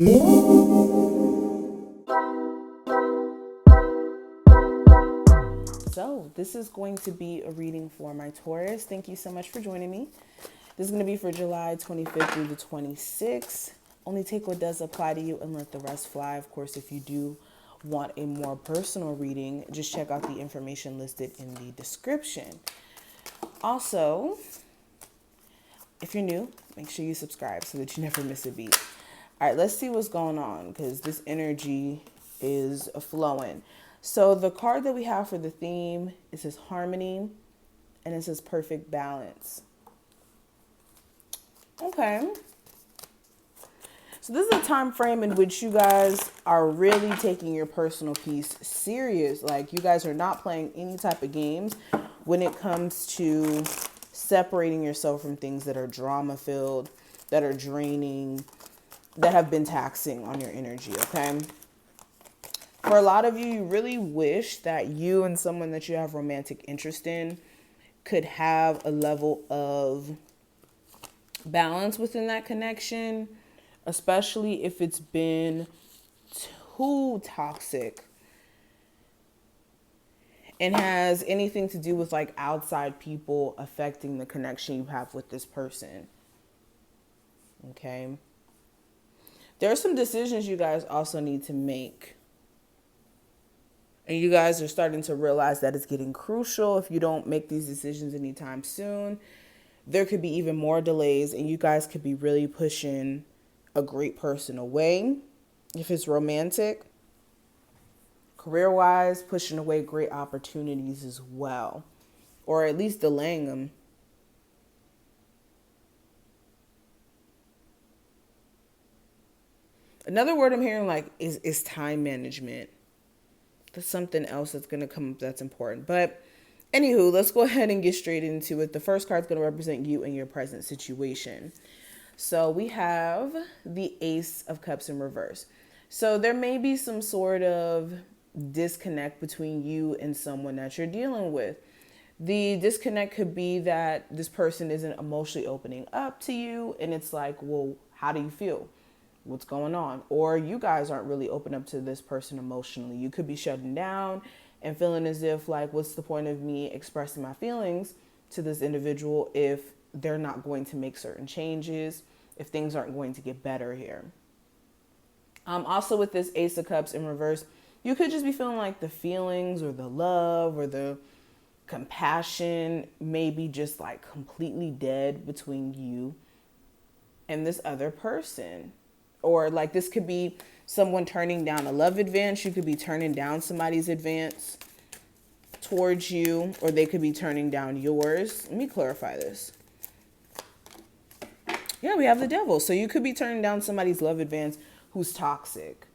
So this is going to be a reading for my Taurus. Thank you so much for joining me. This is going to be for July 25th through the 26th. Only take what does apply to you and let the rest fly. Of course, if you do want a more personal reading, just check out the information listed in the description. Also, if you're new, make sure you subscribe so that you never miss a beat. All right, let's see what's going on because this energy is flowing. So the card that we have for the theme, it says harmony and it says perfect balance. Okay. So this is a time frame in which you guys are really taking your personal peace serious. Like you guys are not playing any type of games when it comes to separating yourself from things that are drama filled, that are draining, that have been taxing on your energy, okay? For a lot of you, you really wish that you and someone that you have romantic interest in could have a level of balance within that connection, especially if it's been too toxic and has anything to do with like outside people affecting the connection you have with this person. Okay. There are some decisions you guys also need to make. And you guys are starting to realize that it's getting crucial. If you don't make these decisions anytime soon, there could be even more delays and you guys could be really pushing a great person away. If it's romantic, career-wise, pushing away great opportunities as well, or at least delaying them. Another word I'm hearing like is time management. That's something else that's going to come up that's important. But anywho, let's go ahead and get straight into it. The first card is going to represent you and your present situation. So we have the Ace of Cups in reverse. So there may be some sort of disconnect between you and someone that you're dealing with. The disconnect could be that this person isn't emotionally opening up to you. And it's like, well, how do you feel? What's going on? Or you guys aren't really open up to this person emotionally. You could be shutting down and feeling as if like, what's the point of me expressing my feelings to this individual if they're not going to make certain changes, if things aren't going to get better here. Also with this Ace of Cups in reverse, you could just be feeling like the feelings or the love or the compassion may be just like completely dead between you and this other person. Or like this could be someone turning down a love advance. You could be turning down somebody's advance towards you, or they could be turning down yours. Let me clarify this. Yeah, we have the Devil. So you could be turning down somebody's love advance who's toxic,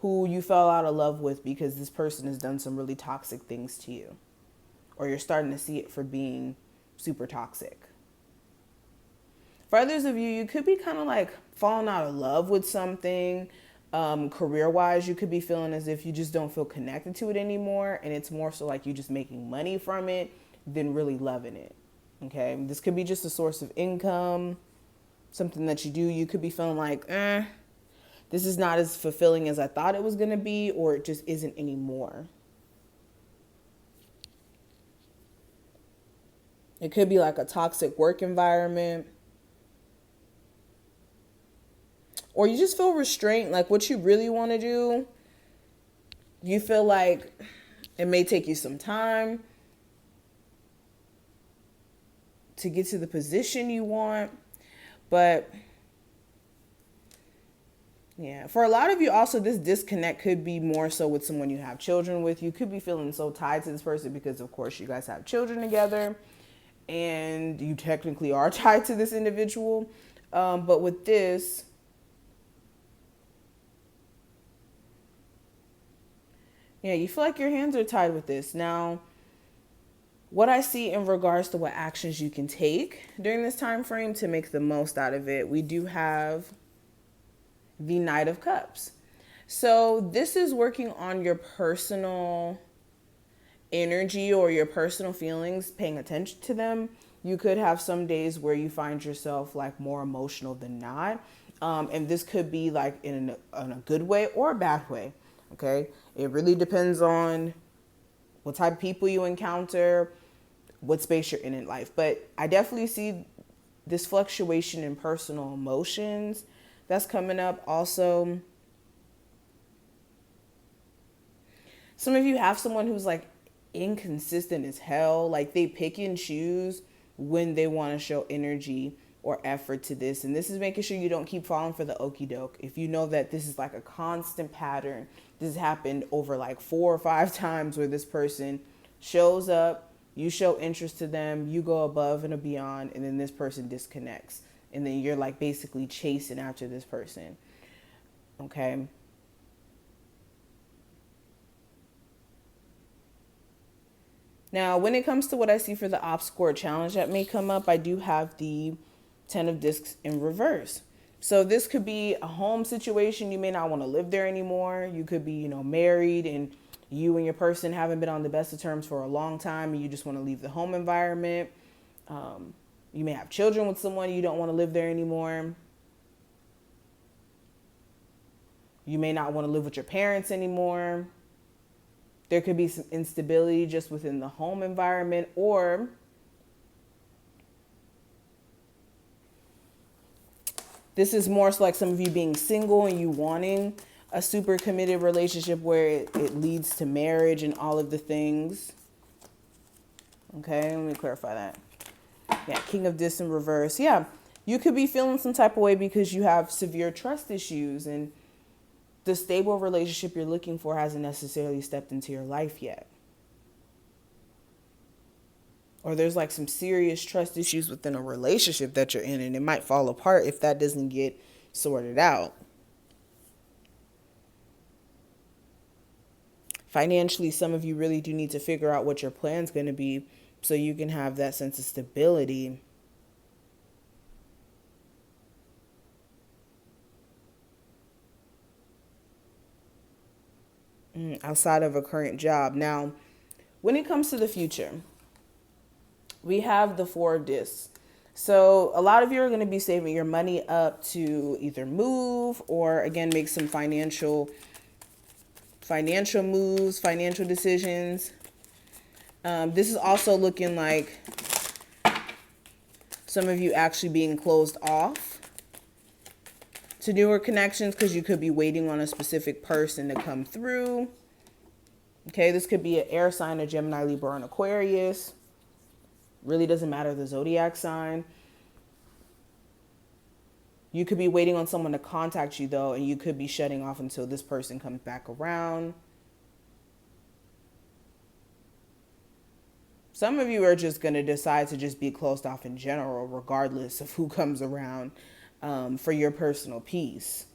who you fell out of love with because this person has done some really toxic things to you, or you're starting to see it for being super toxic. For others of you, you could be kind of like falling out of love with something. Career-wise, you could be feeling as if you just don't feel connected to it anymore. And it's more so like you just making money from it than really loving it. Okay, this could be just a source of income, something that you do. You could be feeling like, this is not as fulfilling as I thought it was going to be, or it just isn't anymore. It could be like a toxic work environment. Or you just feel restrained, like what you really want to do. You feel like it may take you some time to get to the position you want. But yeah, for a lot of you also, this disconnect could be more so with someone you have children with. You could be feeling so tied to this person because, of course, you guys have children together and you technically are tied to this individual. But with this, yeah, you feel like your hands are tied with this. Now, what I see in regards to what actions you can take during this time frame to make the most out of it, we do have the Knight of Cups. So this is working on your personal energy or your personal feelings, paying attention to them. You could have some days where you find yourself like more emotional than not. And this could be like in a good way or a bad way. Okay. It really depends on what type of people you encounter, what space you're in life. But I definitely see this fluctuation in personal emotions that's coming up. Also, some of you have someone who's like inconsistent as hell. Like they pick and choose when they want to show energy or effort to this. And this is making sure you don't keep falling for the okie doke. If you know that this is like a constant pattern, this has happened over like 4 or 5 times where this person shows up, you show interest to them, you go above and beyond, and then this person disconnects. And then you're like basically chasing after this person. Okay. Now, when it comes to what I see for the obstacle or challenge that may come up, I do have the 10 of discs in reverse. So this could be a home situation. You may not want to live there anymore. You could be, married and you and your person haven't been on the best of terms for a long time and you just want to leave the home environment. You may have children with someone you don't want to live there anymore. You may not want to live with your parents anymore. There could be some instability just within the home environment, or this is more so like some of you being single and you wanting a super committed relationship where it leads to marriage and all of the things. Okay, let me clarify that. Yeah, King of Discs in reverse. Yeah, you could be feeling some type of way because you have severe trust issues and the stable relationship you're looking for hasn't necessarily stepped into your life yet. Or there's like some serious trust issues within a relationship that you're in and it might fall apart if that doesn't get sorted out. Financially, some of you really do need to figure out what your plan's going to be so you can have that sense of stability. Outside of a current job. Now, when it comes to the future, we have the 4 of discs. So a lot of you are going to be saving your money up to either move or again make some financial moves, financial decisions. This is also looking like some of you actually being closed off to newer connections because you could be waiting on a specific person to come through. Okay, this could be an air sign, a Gemini, Libra, and Aquarius. Really doesn't matter the zodiac sign. You could be waiting on someone to contact you though, and you could be shutting off until this person comes back around. Some of you are just going to decide to just be closed off in general, regardless of who comes around, for your personal peace.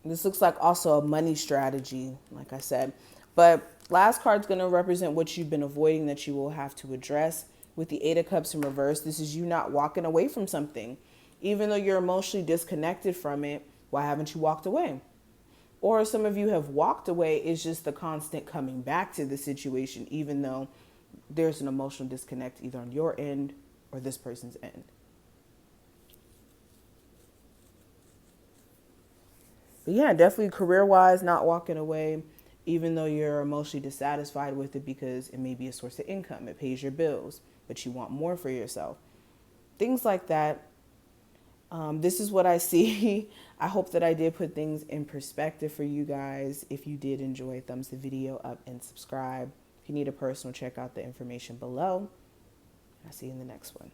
This looks like also a money strategy, like I said. But last card's going to represent what you've been avoiding that you will have to address. With the 8 of Cups in reverse, this is you not walking away from something. Even though you're emotionally disconnected from it, why haven't you walked away? Or some of you have walked away, it's just the constant coming back to the situation, even though there's an emotional disconnect either on your end or this person's end. But yeah, definitely career-wise, not walking away, even though you're emotionally dissatisfied with it because it may be a source of income. It pays your bills, but you want more for yourself. Things like that. This is what I see. I hope that I did put things in perspective for you guys. If you did enjoy, thumbs the video up and subscribe. If you need a personal, check out the information below. I'll see you in the next one.